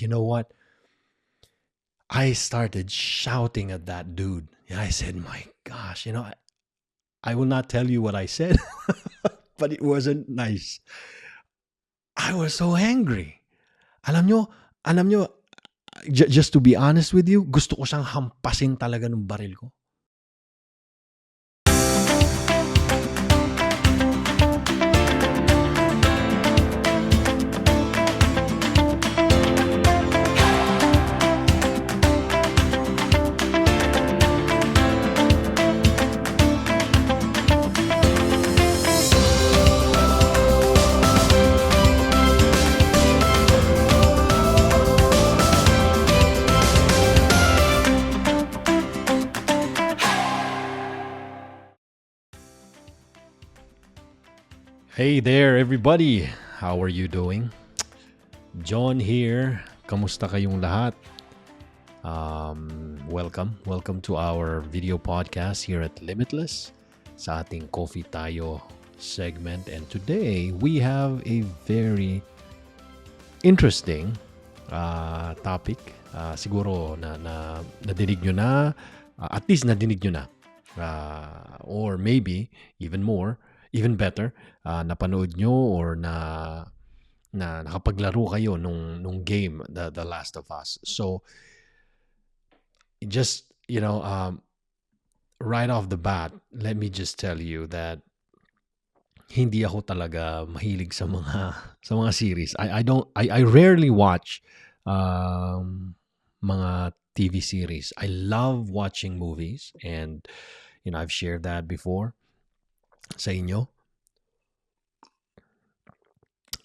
you know what? I started shouting at that dude. And I said, my gosh, I will not tell you what I said, but it wasn't nice. I was so angry. Alam nyo, alam nyo, just to be honest with you, gusto ko siyang hampasin talaga ng baril ko. Hey there, everybody. How are you doing? John here. Kamusta kayong lahat? Welcome to our video podcast here at Limitless sa ating Coffee Tayo segment. And today, we have a very interesting topic. Siguro na nadinig nyo na, at least nadinig nyo na. Or maybe, even better, napanood nyo or na nakapaglaro kayo nung game, The Last of Us. So, just, right off the bat, let me just tell you that hindi ako talaga mahilig sa mga series. I rarely watch mga TV series. I love watching movies, and I've shared that before sa inyo.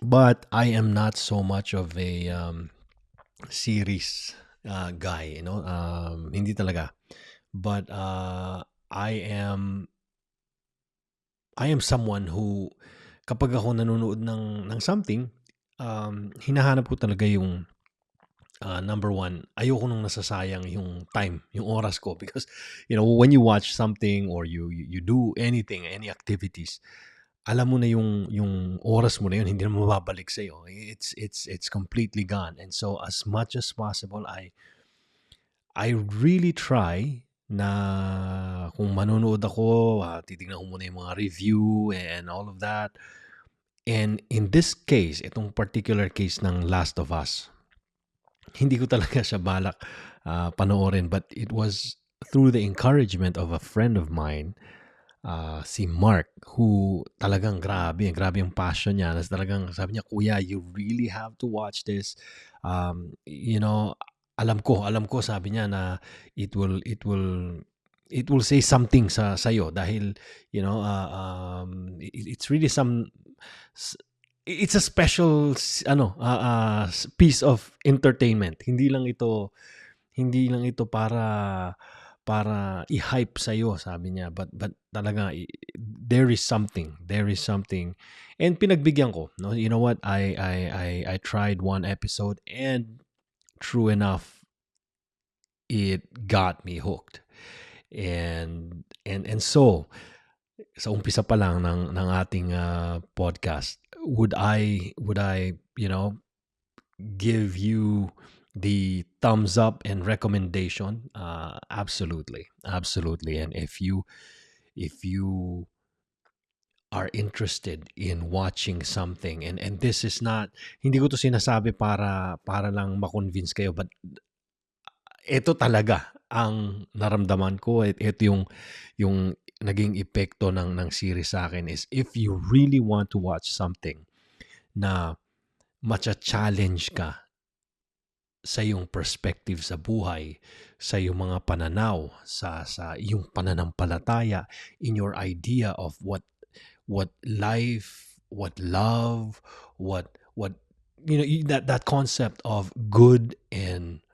But I am not so much of a series guy, hindi talaga. But I am someone who, kapag ako nanonood ng something, hinahanap ko talaga yung number one, ayoko nung nasasayang yung time, yung oras ko, because when you watch something or you do anything, any activities, alam mo na yung oras mo na yun, hindi na mababalik sa iyo. It's completely gone. And so as much as possible, I really try na kung manonood ako, titignan ko muna yung mga review and all of that. And in this case, itong particular case ng Last of Us, hindi ko talaga siya balak panoorin, but it was through the encouragement of a friend of mine, si Mark, who talagang grabe yung passion niya. Talagang sabi niya, Kuya, you really have to watch this. Alam ko, sabi niya na it will say something sa iyo dahil it's really it's a special piece of entertainment. Hindi lang ito para i-hype sa iyo, sabi niya, but talaga there is something, and pinagbigyan ko, no? You know what, I tried one episode, and true enough, it got me hooked. And so sa umpisa pa lang ng ating podcast, would I give you the thumbs up and recommendation? Absolutely. And if you are interested in watching something, and this is not, hindi ko to sinasabi para lang ma-convince kayo, but ito talaga ang naramdaman ko. Ito yung naging epekto ng series sa akin, is if you really want to watch something na matcha-challenge ka sa iyong perspective sa buhay, sa iyong mga pananaw, sa iyong pananampalataya, in your idea of what life, what love, what that concept of good and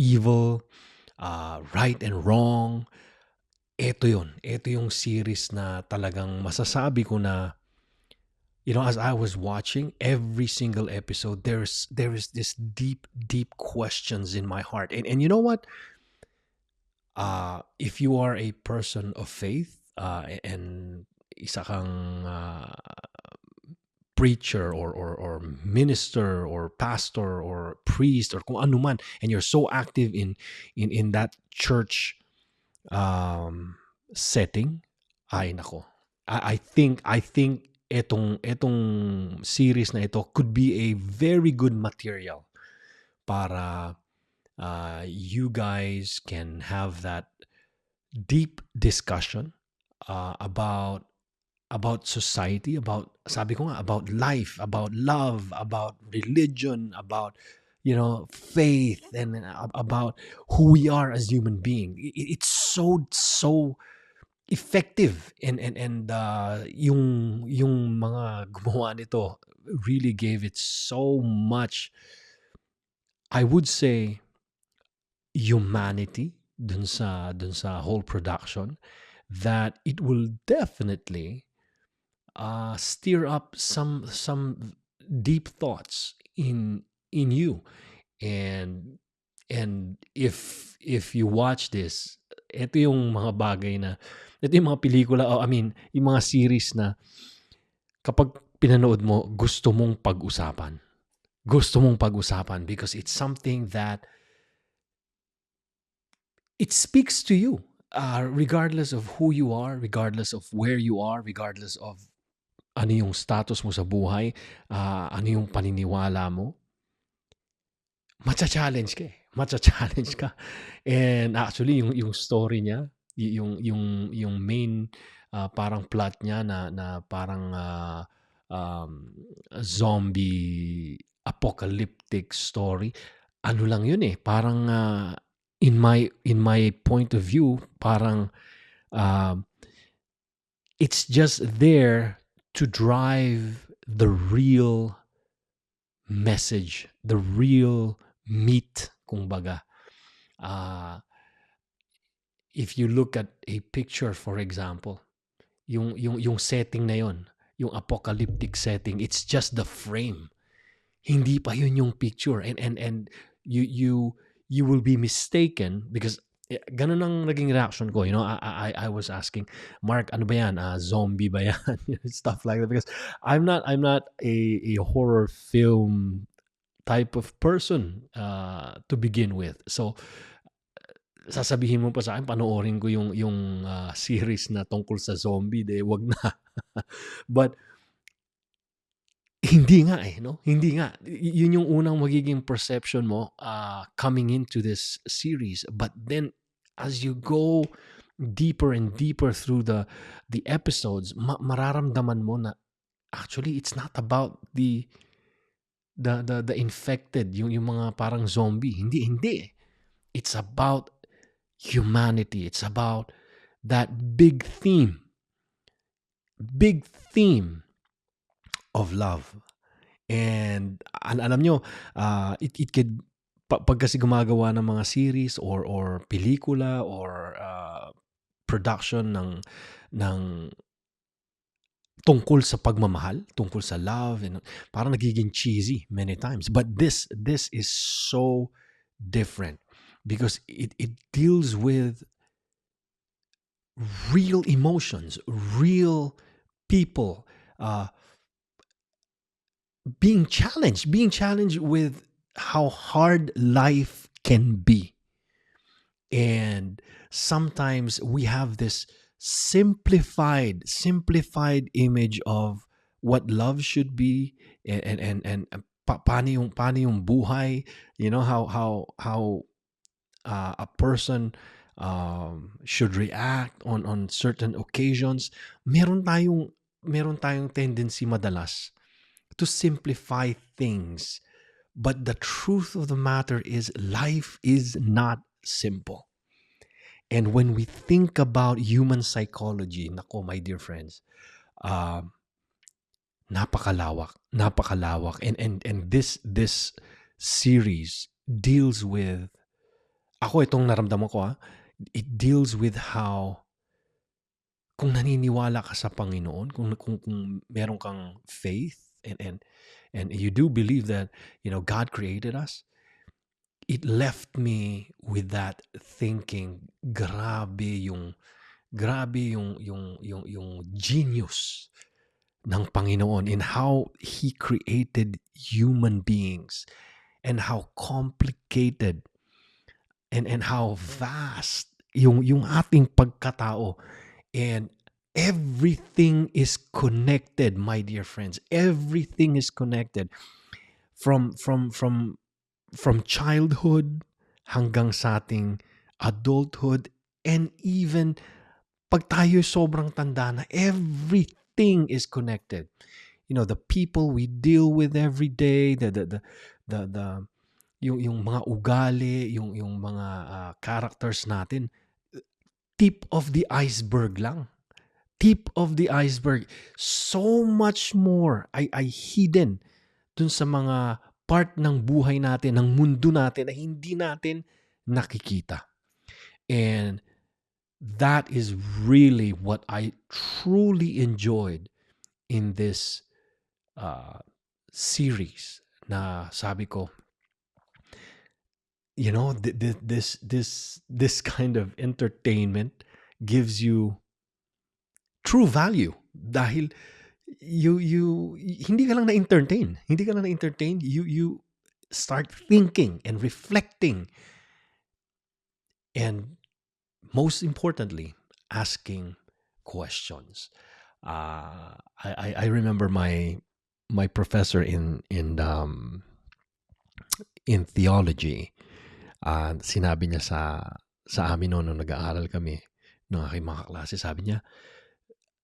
evil, right and wrong. Ito yung series na talagang masasabi ko na, as I was watching every single episode, there is this deep questions in my heart. And you know what? If you are a person of faith, and isa kang preacher or minister or pastor or priest or kung ano man, and you're so active in that church um, setting, ay nako. I think etong series na ito could be a very good material para you guys can have that deep discussion about society, about sabi ko nga, about life, about love, about religion, about faith, and about who we are as human being. It's so effective, and yung mga gumawa nito really gave it so much, I would say, humanity dun sa whole production, that it will definitely stir up some deep thoughts in you. And and if you watch this, ito yung mga bagay na, ito yung mga pelikula, I mean yung mga series na kapag pinanood mo, gusto mong pag-usapan because it's something that it speaks to you, regardless of who you are, regardless of where you are, regardless of ano yung status mo sa buhay, ano yung paniniwala mo, macha-challenge ka, eh. Macha-challenge ka. And actually yung story niya, yung main parang plot niya na parang zombie apocalyptic story. Ano lang yun, eh, parang in my point of view, parang um, it's just there to drive the real message, the real meat, kumbaga. Uh, if you look at a picture, for example, yung setting na yon, yung apocalyptic setting, it's just the frame. Hindi pa yun yung picture, and you will be mistaken because ganun ang naging reaction ko, I was asking Mark, ano ba yan, zombie ba yan? Stuff like that, because I'm not a horror film type of person to begin with. So sasabihin mo pa sa akin panoorin ko yung series na tungkol sa zombie, de wag na. But hindi nga, eh, no? Hindi nga. Yun yung unang magiging perception mo coming into this series. But then as you go deeper and deeper through the episodes, mararamdaman mo na actually it's not about the infected, yung mga parang zombie. Hindi. It's about humanity. It's about that big theme of love. And alam nyo, it could, pag kasi gumagawa ng mga series or pelikula or production ng tungkol sa pagmamahal, tungkol sa love, and parang nagiging cheesy many times. But this is so different because it deals with real emotions, real people being challenged with how hard life can be. And sometimes we have this simplified image of what love should be, and paano yung buhay, how a person should react on certain occasions. Meron tayong tendency madalas to simplify things. But the truth of the matter is life is not simple. And when we think about human psychology, nako my dear friends, napakalawak. And this series deals with, ako itong naramdaman ko, it deals with how, kung naniniwala ka sa Panginoon, kung meron kang faith, and you do believe that God created us, it left me with that thinking, grabe yung genius ng Panginoon in how He created human beings and how complicated and how vast yung ating pagkatao, and everything is connected, my dear friends. Everything is connected from childhood hanggang sa ating adulthood, and even pag tayo sobrang tanda na, everything is connected. The people we deal with every day, the yung mga ugali, yung mga characters natin, tip of the iceberg lang. Tip of the iceberg. So much more ay hidden dun sa mga part ng buhay natin, ng mundo natin na hindi natin nakikita. And that is really what I truly enjoyed in this series, na sabi ko, this kind of entertainment gives you true value, dahil you hindi ka lang na-entertain, you start thinking and reflecting, and most importantly, asking questions. I remember my professor in theology. Sinabi niya sa amin noon nung nag-aaral kami ng aking mga klase, sabi niya,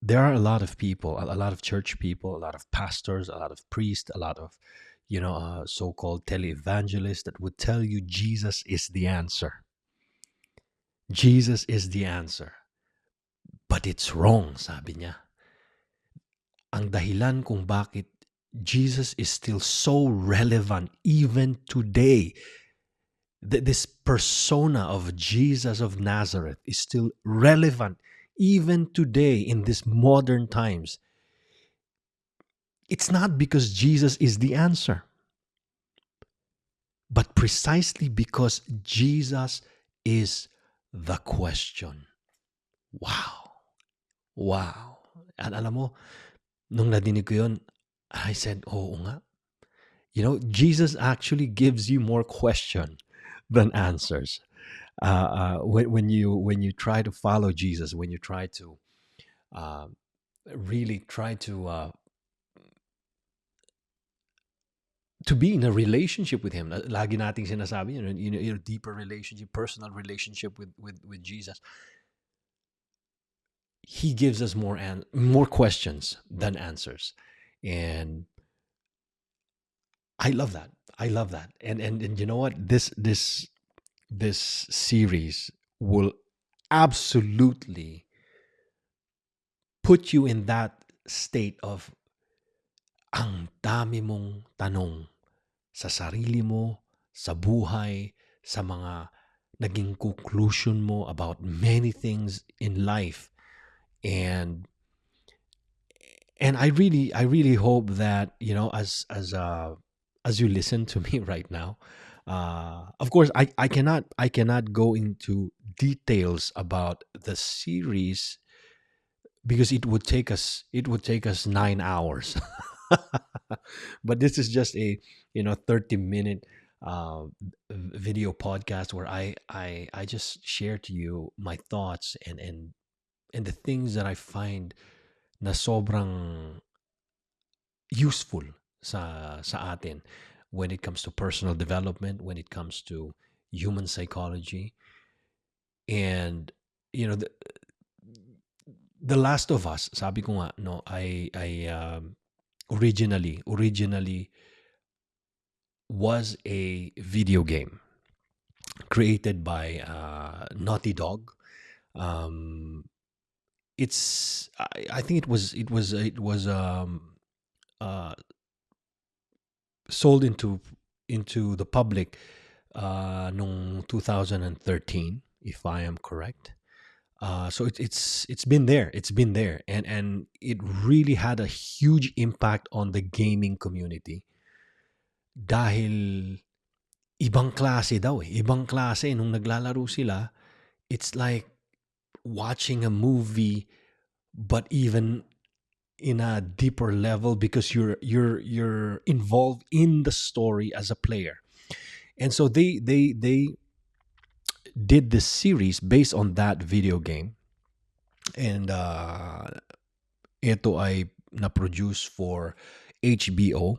there are a lot of people, a lot of church people, a lot of pastors, a lot of priests, a lot of so-called televangelists that would tell you Jesus is the answer. Jesus is the answer. But it's wrong, sabi niya. Ang dahilan kung bakit Jesus is still so relevant even today, this persona of Jesus of Nazareth is still relevant even today in these modern times. It's not because Jesus is the answer, but precisely because Jesus is the question. Wow. Wow. At alam mo, nung nadinig ko yun, I said, oo nga. Jesus actually gives you more question than answers. When you try to follow Jesus, when you try to really try to be in a relationship with Him, lagi nating sinasabi, deeper relationship, personal relationship with Jesus. He gives us more questions than answers, and I love that. And you know what? This series will absolutely put you in that state of ang dami mong tanong sa sarili mo, sa buhay, sa mga naging conclusion mo about many things in life. And I really hope that, as you listen to me right now, of course I cannot go into details about the series because it would take us 9 hours. But this is just a 30-minute video podcast where I just share to you my thoughts and the things that I find na sobrang useful sa atin when it comes to personal development, when it comes to human psychology. And the Last of Us, sabi ko nga, no, I originally was a video game created by Naughty Dog. I think it was sold into the public nung 2013, if I am correct. So it's been there. And it really had a huge impact on the gaming community. Dahil ibang klase daw eh. Ibang klase nung naglalaro sila. It's like watching a movie, but even in a deeper level because you're involved in the story as a player. And so they did this series based on that video game, and ito ay na-produce for HBO.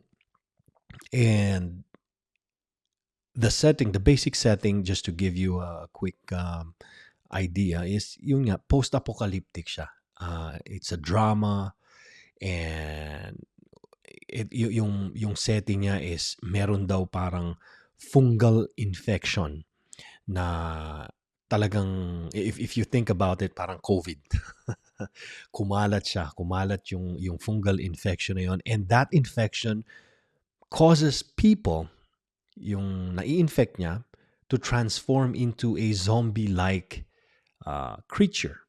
And the basic setting, just to give you a quick idea, is yung nga, post-apocalyptic siya. It's a drama, and yung setting niya is meron daw parang fungal infection na talagang, if you think about it, parang COVID. Kumalat siya, kumalat yung fungal infection na yun, and that infection causes people, yung nai-infect niya, to transform into a zombie-like creature.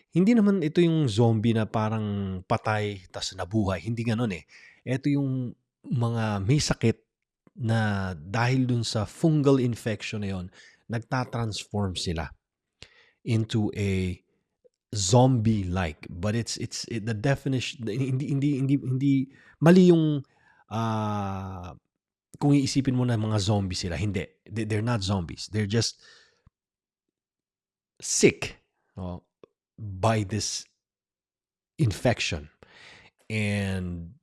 Hindi naman ito yung zombie na parang patay tas nabuhay. Hindi gano'n eh. Ito yung mga may sakit na dahil dun sa fungal infection na yun, nagtatransform sila into a zombie-like. But the definition, hindi mali yung ah, kung iisipin mo na mga zombie sila. Hindi. They're not zombies. They're just sick, oh, by this infection. And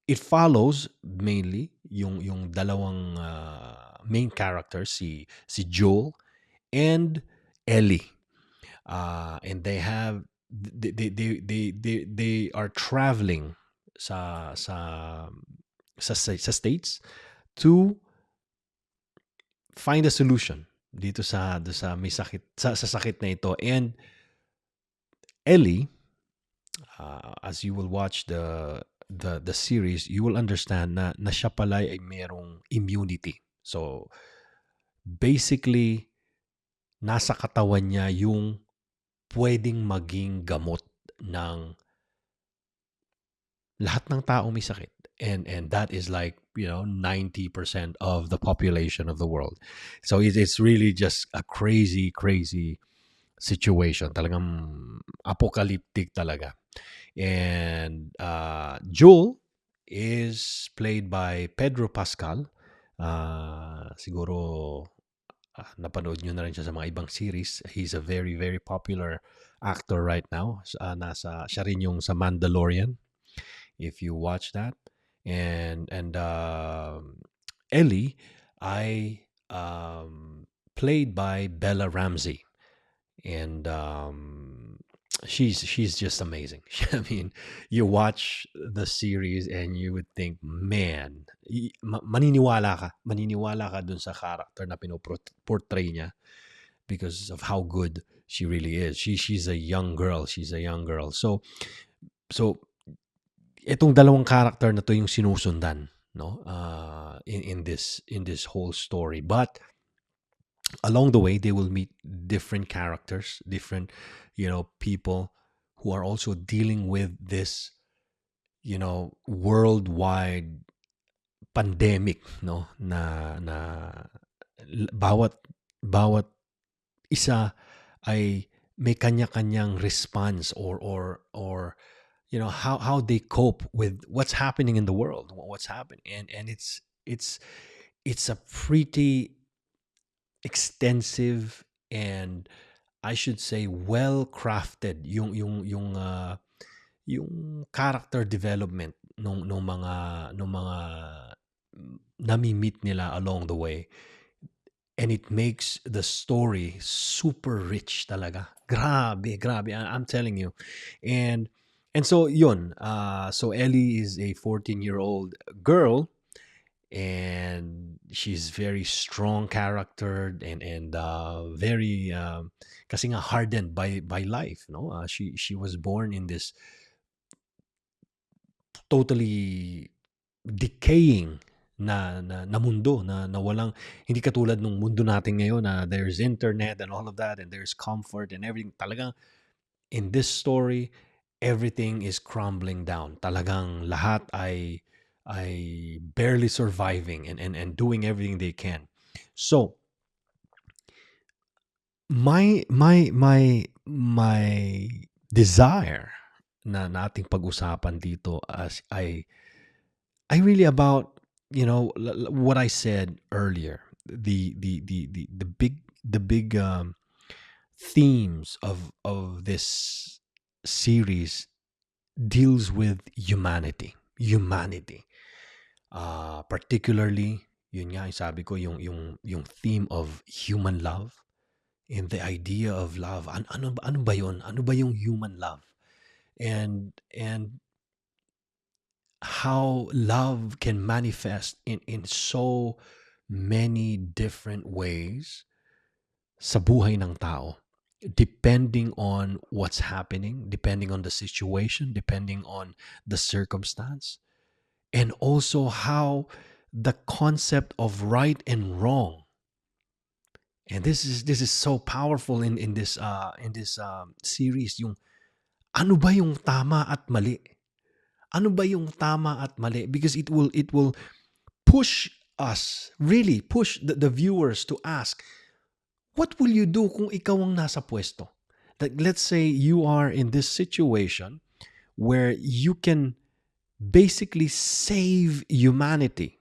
it follows mainly yung dalawang main characters, si Joel and Ellie. And they are traveling sa states to find a solution dito sa may sakit, sa sakit na ito. And Ellie, as you will watch the series, you will understand na siya pala ay merong immunity. So basically, nasa katawan niya yung pwedeng maging gamot ng lahat ng tao may sakit. And that is like, 90% of the population of the world. So it's really just a crazy, crazy situation. Talagang apocalyptic talaga. And Joel is played by Pedro Pascal. Siguro napanood nyo na rin siya sa mga ibang series. He's a very, very popular actor right now. Siya rin yung sa Mandalorian, if you watch that. And Ellie, I played by Bella Ramsey. And she's just amazing. I mean, you watch the series and you would think, man, maniniwala ka dun sa character na pinoportray niya because of how good she really is. She's a young girl. So itong dalawang character na to yung sinusundan, no? In this whole story. But along the way, they will meet different characters, different, people who are also dealing with this, worldwide pandemic, no? Bawat bawat isa ay may kanya-kanyang response, or how they cope with what's happening in the world, what's happening. And it's a pretty extensive, and I should say well crafted yung character development nung mga nami-meet nila along the way. And it makes the story super rich talaga. Grabe, grabe. I'm telling you. And so yun. So Ellie is a 14-year-old girl, and she's very strong character, and very kasi nga hardened by life, no? She was born in this totally decaying na mundo, na walang, hindi katulad nung mundo natin ngayon na there's internet and all of that, and there's comfort and everything. Talagang in this story, everything is crumbling down. Talagang lahat ay barely surviving, and doing everything they can. So my desire na ating pag-usapan dito as I really about, what I said earlier, the big themes of this series deals with humanity. Particularly, yun nga yung sabi ko, yung theme of human love and the idea of love. Ano ba yun? Ano ba yung human love? And how love can manifest in so many different ways sa buhay ng tao, depending on what's happening, depending on the situation, depending on the circumstance, and also how the concept of right and wrong. And this is so powerful in this series, yung ano ba yung tama at mali? Ano ba yung tama at mali? Because it will push us, really push the viewers to ask, what will you do kung ikaw ang nasa pwesto? Like, let's say you are in this situation where you can basically save humanity.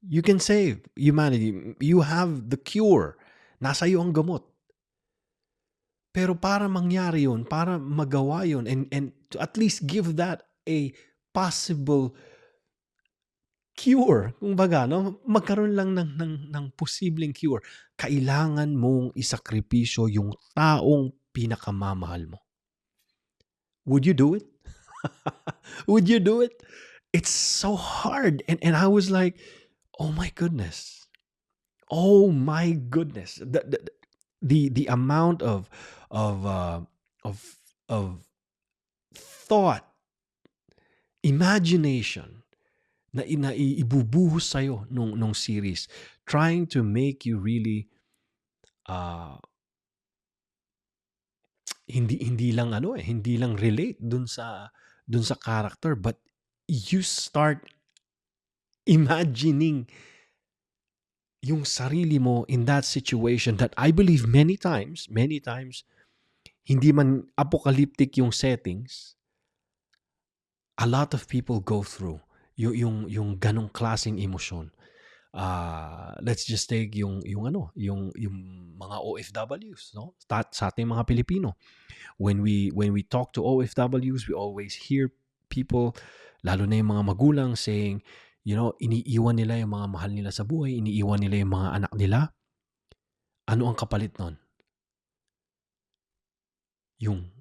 You can save humanity. You have the cure. Nasa iyo ang gamot. Pero para mangyari yun, para magawa yun, and to at least give that a possible cure, kumbaga, no? Magkaroon lang ng posibleng cure, kailangan mong isakripisyo yung taong pinakamamahal mo. Would you do it? Would you do it? It's so hard. And I was like, oh my goodness. Oh my goodness. The amount of uh, of of thought, imagination na ibubuhos sa'yo nung series, trying to make you really uh, hindi lang relate dun sa character, but you start imagining yung sarili mo in that situation that I believe many times, hindi man apocalyptic yung settings, a lot of people go through yung ganong klaseng emosyon. Let's just take yung mga OFWs, no? Sa ating mga Pilipino. When we talk to OFWs, we always hear people, lalo na yung mga magulang, saying, iniiwan nila yung mga mahal nila sa buhay, iniiwan nila yung mga anak nila. Ano ang kapalit nun? Yung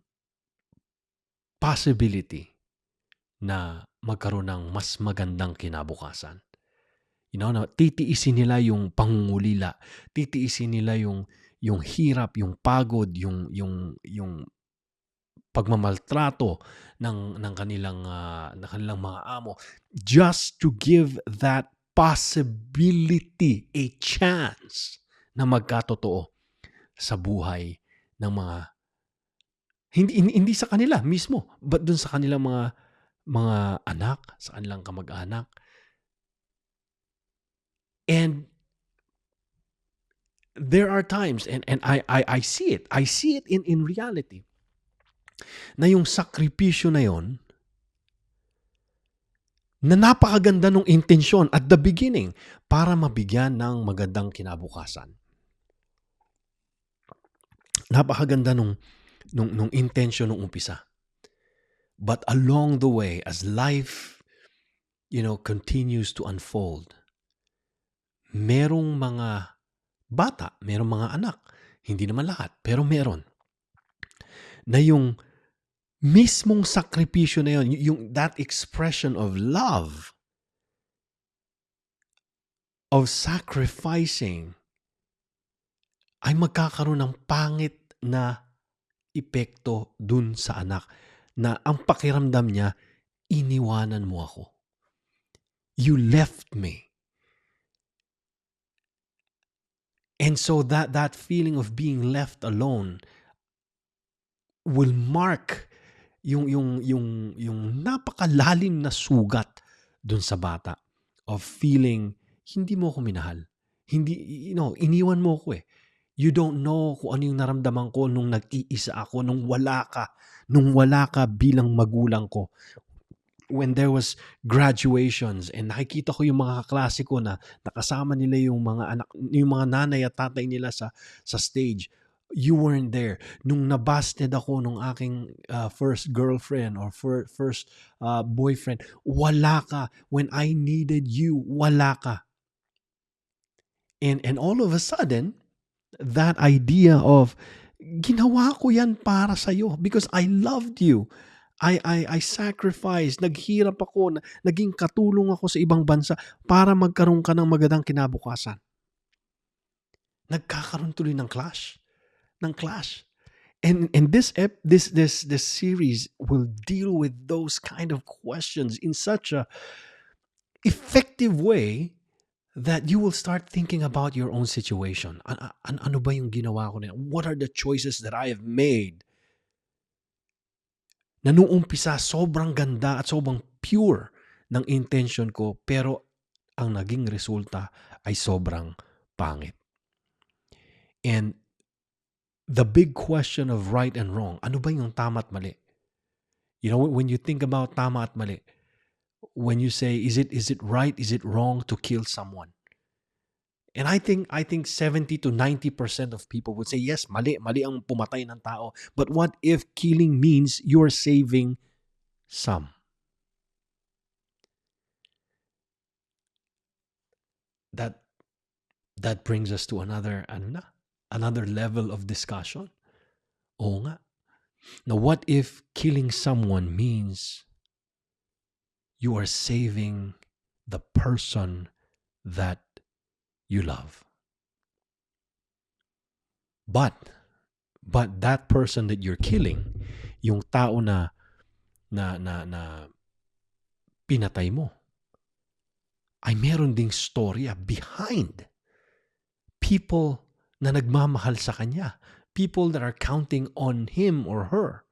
possibility na magkaroon ng mas magandang kinabukasan. Na titiisin nila yung pangungulila, titiisin nila yung hirap, yung pagod, yung pagmamaltrato ng kanilang mga amo, just to give that possibility a chance na magkatotoo sa buhay ng mga hindi sa kanila mismo, but dun sa kanilang mga anak, sa kanilang kamag-anak. And there are times, and I see it in reality, na yung sakripisyo na yon, na napakaganda nung intensyon at the beginning para mabigyan ng magandang kinabukasan. Napakaganda nung intensyon nung umpisa. But along the way, as life, continues to unfold, merong mga bata, merong mga anak, hindi naman lahat, pero meron, na yung mismong sakripisyo na yun, yung that expression of love, of sacrificing, ay magkakaroon ng pangit na epekto dun sa anak, na ang pakiramdam niya, iniwanan mo ako. You left me. And so that feeling of being left alone will mark yung napakalalim na sugat dun sa bata of feeling hindi mo ako minahal. Hindi, iniwan mo ako eh. You don't know kung ano yung naramdaman ko nung nag-iisa ako, nung wala ka bilang magulang ko. When there was graduations and nakikita ko yung mga kaklase ko na nakasama nila yung mga anak, yung mga nanay at tatay nila sa stage. You weren't there. Nung nabasted ako nung aking first girlfriend or first boyfriend, wala ka. When I needed you, wala ka. And all of a sudden, that idea of ginawa ko yan para sa'yo because I loved you. I sacrificed, naghirap ako, naging katulong ako sa ibang bansa para magkaroon ka ng magandang kinabukasan. Nagkakaroon tuloy ng clash. And this series will deal with those kind of questions in such a effective way that you will start thinking about your own situation. Ano ba yung ginawa ko na? What are the choices that I have made? Na nung umpisa, sobrang ganda at sobrang pure ng intention ko, pero ang naging resulta ay sobrang pangit. And the big question of right and wrong, ano ba yung tama at mali? You know, when you think about tama at mali, when you say, is it right, is it wrong to kill someone? And I think 70 to 90% of people would say, yes, mali ang pumatay ng tao. But what if killing means you're saving some? That that brings us to another level of discussion. Oo nga. Now, what if killing someone means you are saving the person that you love? But that person that you're killing, yung tao na pinatay mo, ay meron ding storya behind. People na nagmamahal sa kanya. People that are counting on him or her.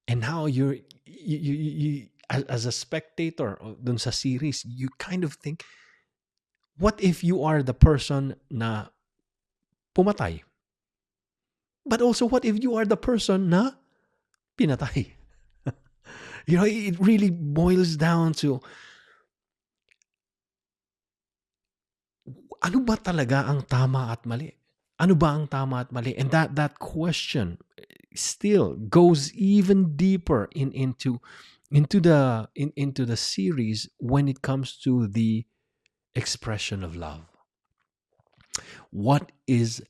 And now you as a spectator dun sa series, you kind of think, what if you are the person na pumatay? But also, what if you are the person na pinatay? You know, it really boils down to, ano ba talaga ang tama at mali? Ano ba ang tama at mali? And that question still goes even deeper into the series when it comes to the expression of love. What is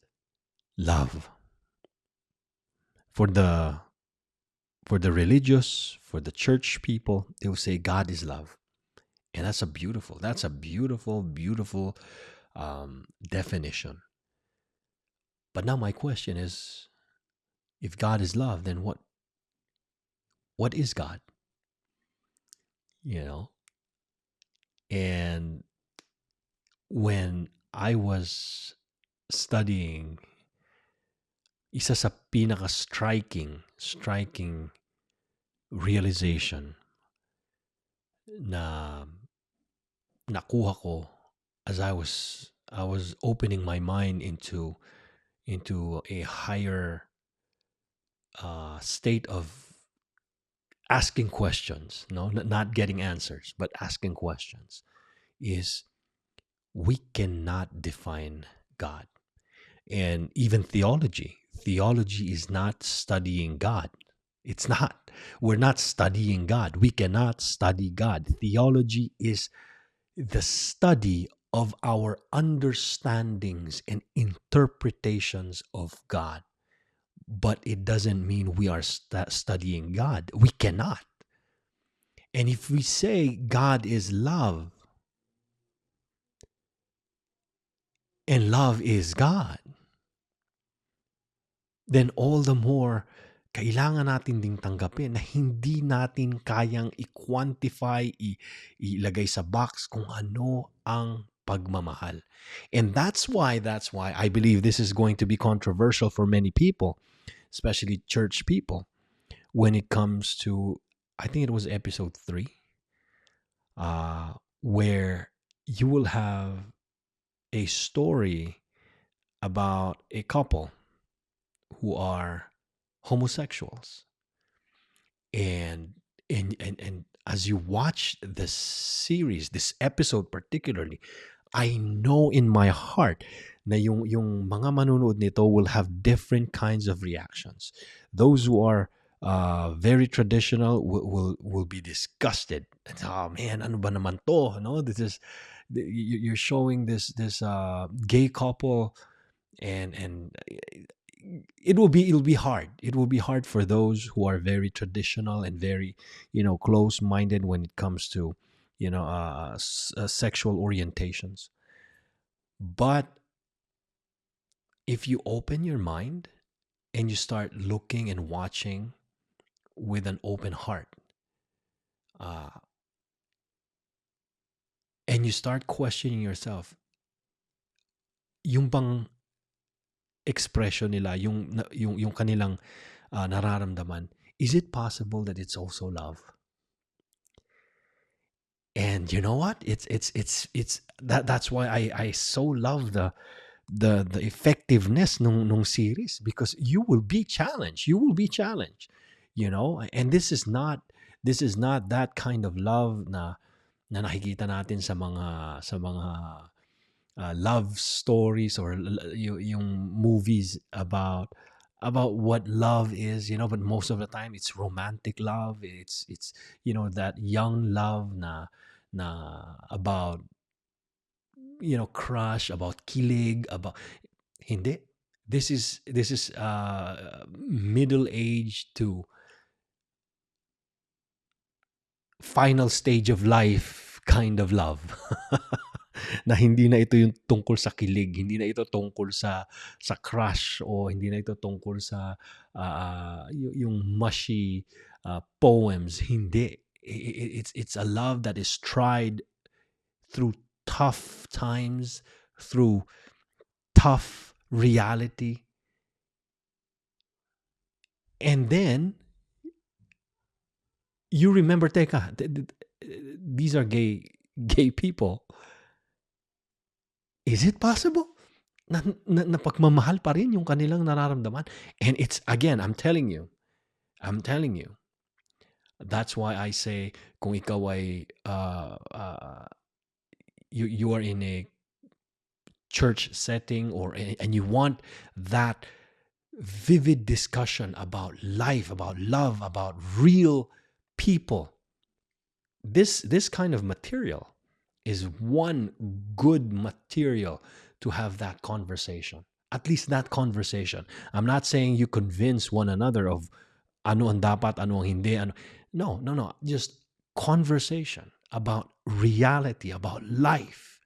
love? For the religious, for the church people, they will say God is love. And that's a beautiful definition. But now my question is, if God is love, then what is God? You know? And when I was studying, isa sa pinaka-striking realization na nakuha ko as I was opening my mind into a higher state of asking questions, no, not getting answers, but asking questions, is we cannot define God. And even theology is not studying God. It's not. We're not studying God. We cannot study God. Theology is the study of our understandings and interpretations of God. But it doesn't mean we are studying God. We cannot. And if we say God is love and love is God, then all the more kailangan natin ding tanggapin na hindi natin kayang i-quantify, ilagay sa box kung ano ang pagmamahal. And that's why I believe this is going to be controversial for many people, especially church people, when it comes to, I think it was episode 3, where you will have a story about a couple who are homosexuals. And and as you watch this series, this episode particularly, I know in my heart na yung mga manunood nito will have different kinds of reactions. Those who are very traditional will be disgusted. Oh man, ano ba naman to? No, this is you're showing this gay couple, and it'll be hard. It will be hard for those who are very traditional and very close minded when it comes to sexual orientations. But if you open your mind and you start looking and watching with an open heart, uh, and you start questioning yourself, yung bang expression nila, yung kanilang nararamdaman, is it possible that it's also love? And you know what? It's that's why I so love the effectiveness nung series, because you will be challenged. You will be challenged. And this is not that kind of love na nakikita natin sa mga love stories, or yung movies about what love is, but most of the time it's romantic love. It's that young love na about crush, about kilig, about hindi. This is middle age to final stage of life kind of love. Na hindi na ito yung tungkol sa kilig, hindi na ito tungkol sa crush, o hindi na ito tungkol sa yung mushy poems. Hindi. It's a love that is tried through tough times, through tough reality. And then you remember, teka, these are gay people. Is it possible na pagmamahal pa rin yung kanilang nararamdaman? And it's, again, I'm telling you, that's why I say, kung ikaw ay you are in a church setting, and you want that vivid discussion about life, about love, about real people, this kind of material is one good material to have that conversation. At least that conversation. I'm not saying you convince one another of ano ang dapat, ano ang hindi. No. Just conversation about reality, about life.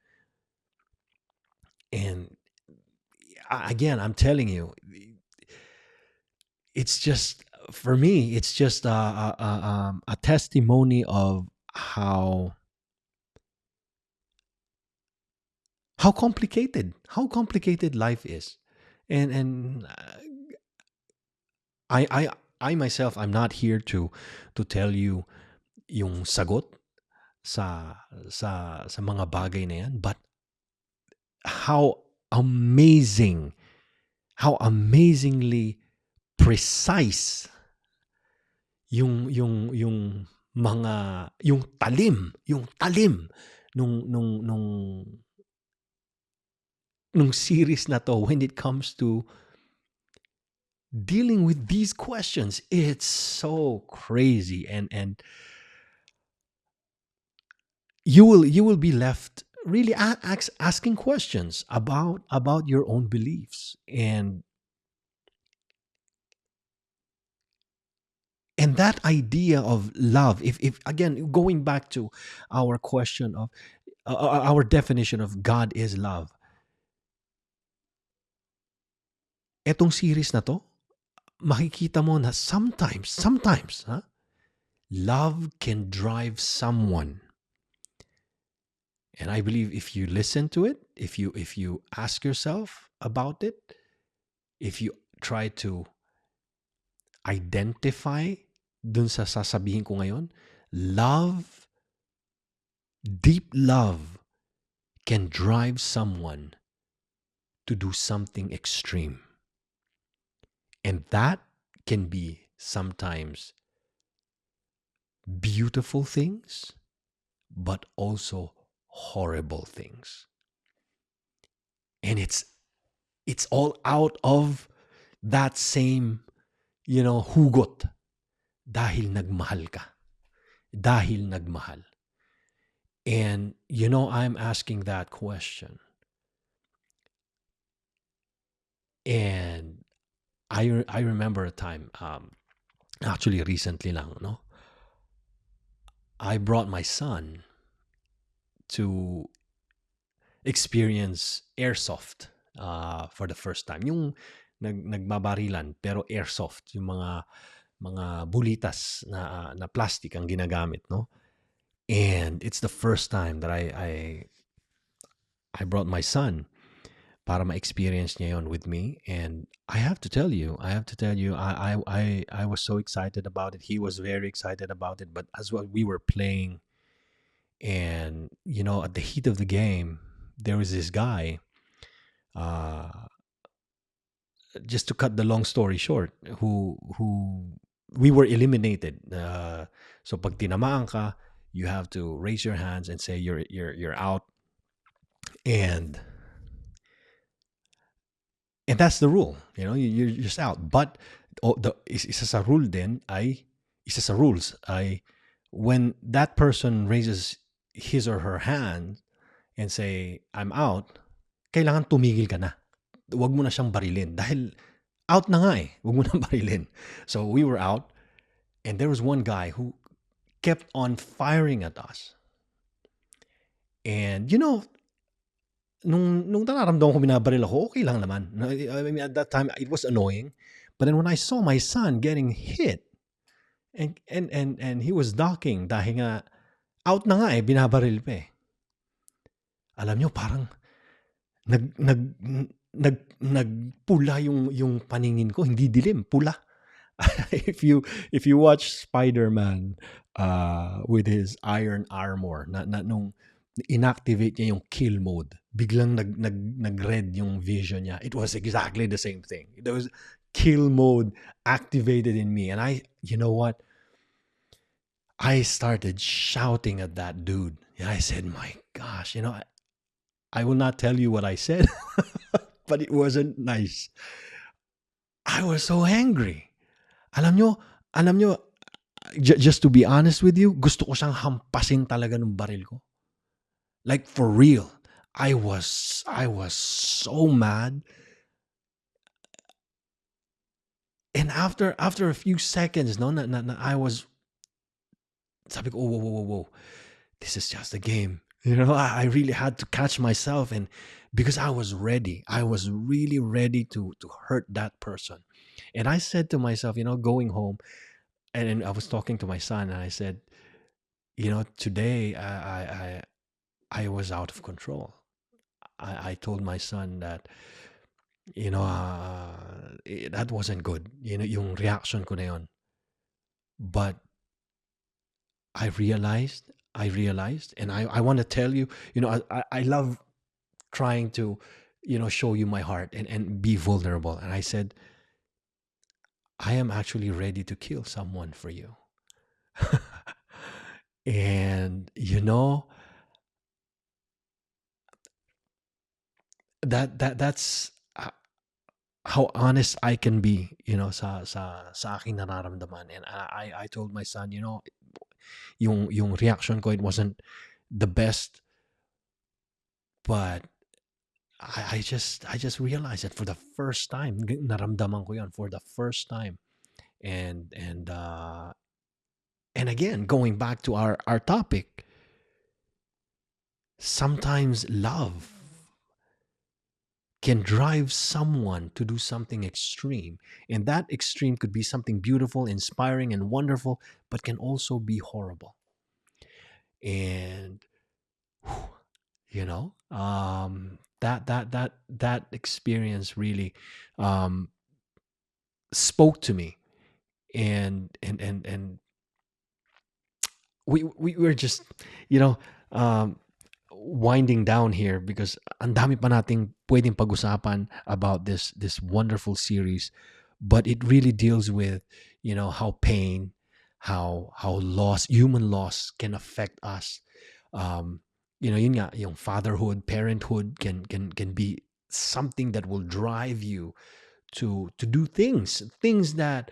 And again, I'm telling you, it's just, for me, it's just a testimony of how complicated life is. And I myself, I'm not here to tell you yung sagot sa mga bagay na yan, but how amazingly precise yung mga yung talim nung series na to when it comes to dealing with these questions. It's so crazy, and you will be left really asking questions about your own beliefs, and that idea of love. If again, going back to our question of our definition of God is love, etong series na to, makikita mo na sometimes, love can drive someone. And I believe if you listen to it, if you ask yourself about it, if you try to identify dun sa sasabihin ko ngayon, deep love can drive someone to do something extreme. And that can be sometimes beautiful things, but also horrible things. And it's all out of that same, hugot. Dahil nagmahal ka. Dahil nagmahal. And, I'm asking that question. And I remember a time, actually recently lang, no? I brought my son to experience airsoft for the first time. Yung nagbabarilan pero airsoft, yung mga bulitas na plastic ang ginagamit, no? And it's the first time that I brought my son para ma-experience niya yon with me. And I have to tell you, I was so excited about it. He was very excited about it. But as well, we were playing, and at the heat of the game, there was this guy. Uh, just to cut the long story short, who we were eliminated. So pag tinamaan ka, you have to raise your hands and say you're out, and that's the rule. You're just out. But isa sa rule din ay isa sa rules ay when that person raises his or her hand and say I'm out, kailangan tumigil ka na. Huwag mo na siyang barilin dahil out na nga eh. Huwag mo na barilin. So we were out, and there was one guy who kept on firing at us. And nung nararamdaman ko binabaril ako, okay lang naman. I mean, at that time, it was annoying. But then when I saw my son getting hit, and he was ducking dahil nga, out na nga eh, binabaril pa eh. Alam nyo, parang, nagpula yung paningin ko, hindi dilim, pula. if you watch Spider-Man with his iron armor na nung inactivate niya yung kill mode, biglang nag-red yung vision niya. It was exactly the same thing. There was kill mode activated in me, and you know what? I started shouting at that dude. And I said, "My gosh, I will not tell you what I said, but it wasn't nice. I was so angry. Alam nyo, just to be honest with you, gusto ko siyang hampasin talaga ng baril ko. Like for real. I was so mad. And after a few seconds, no, I was, sabi ko, whoa. This is just a game. I really had to catch myself, and because I was ready. I was really ready to hurt that person. And I said to myself, going home, and I was talking to my son, and I said, today I was out of control. I told my son that, that wasn't good. Yung reaction ko na yun. But I realized, and I want to tell you, I love trying to, show you my heart and be vulnerable. And I said, I am actually ready to kill someone for you. And that's how honest I can be, sa aking nararamdaman. And I told my son, yung reaction ko, it wasn't the best, but I just realized that for the first time, naramdaman ko yan for the first time. And again, going back to our topic, sometimes love can drive someone to do something extreme. And that extreme could be something beautiful, inspiring, and wonderful, but can also be horrible. And that experience really spoke to me. And we were just, um, winding down here because ang dami pa nating pwedeng pag-usapan about this wonderful series, but it really deals with, how pain, how loss, human loss can affect us. Um, yun nga, yung fatherhood, parenthood can be something that will drive you to do things that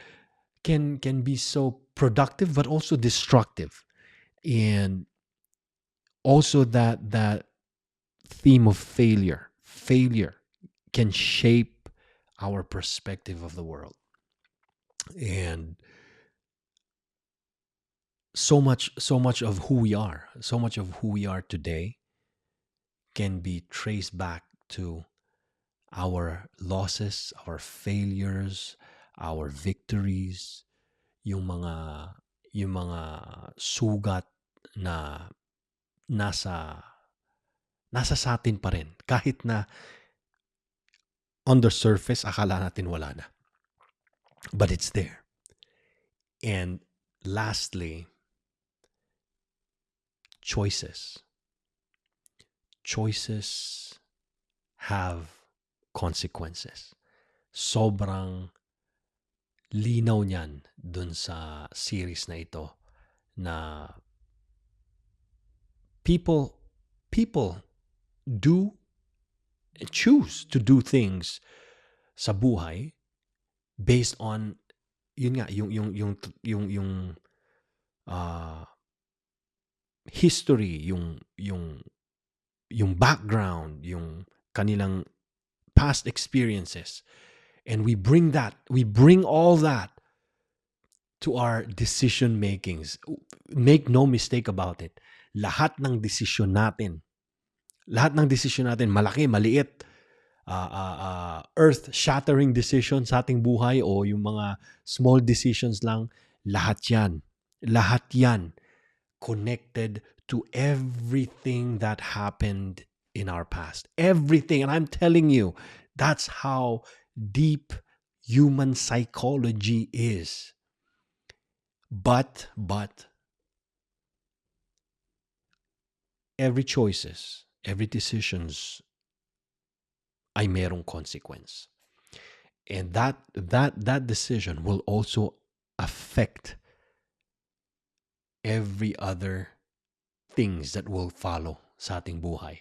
can be so productive but also destructive. And also that theme of failure can shape our perspective of the world. And so much of who we are today can be traced back to our losses, our failures, our victories, yung mga yung mga sugat na nasa nasa sa atin pa rin kahit na on the surface akala natin wala na, but it's there. And lastly, choices have consequences. Sobrang linaw niyan dun sa series na ito na people do choose to do things sa buhay based on yun nga yung history, yung background, yung kanilang past experiences, and we bring all that to our decision makings. Make no mistake about it. Lahat ng desisyon natin, malaki, maliit, earth-shattering decisions sa ating buhay o yung mga small decisions lang, lahat yan connected to everything that happened in our past. Everything. And I'm telling you, that's how deep human psychology is. But every decisions ay merong consequence. And that decision will also affect every other things that will follow sa ating buhay.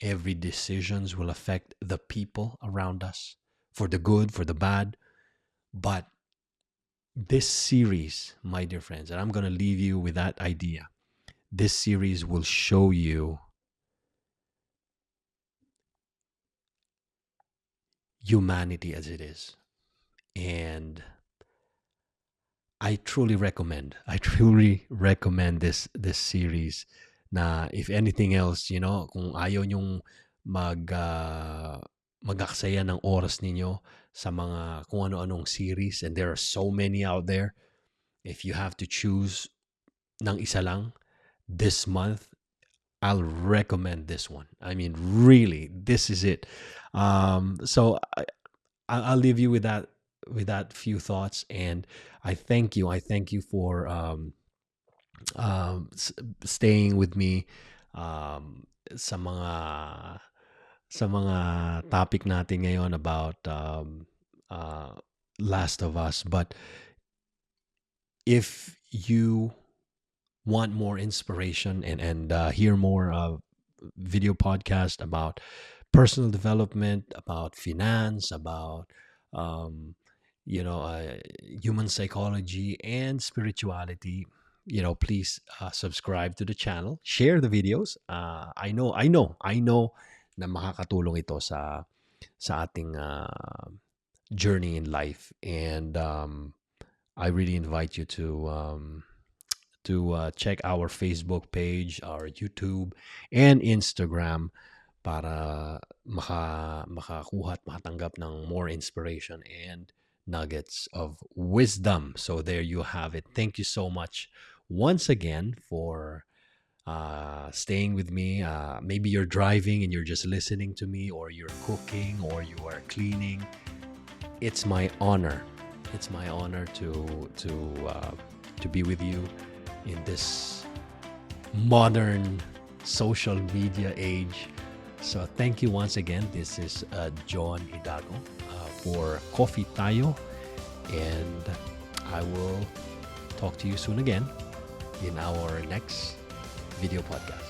Every decisions will affect the people around us, for the good, for the bad. But this series, my dear friends, and I'm going to leave you with that idea. This series will show you humanity as it is. And I truly recommend this series na if anything else, kung ayaw nyong mag-aksaya ng oras ninyo sa mga kung ano-anong series, and there are so many out there, if you have to choose ng isa lang this month, I'll recommend this one. I mean, really, this is it. So I'll leave you with that few thoughts, and I thank you for staying with me sa mga topic natin ngayon about Last of Us. But if you want more inspiration and hear more video podcast about personal development, about finance, about human psychology and spirituality, please subscribe to the channel, share the videos. I know na makakatulong ito sa ating journey in life, and I really invite you to check our Facebook page, our YouTube, and Instagram para makakuha at makatanggap ng more inspiration and nuggets of wisdom. So there you have it. Thank you so much once again for staying with me. Maybe you're driving and you're just listening to me, or you're cooking, or you are cleaning. It's my honor. It's my honor to be with you in this modern social media age. So thank you once again. This is John Idago for Coffee Tayo. And I will talk to you soon again in our next video podcast.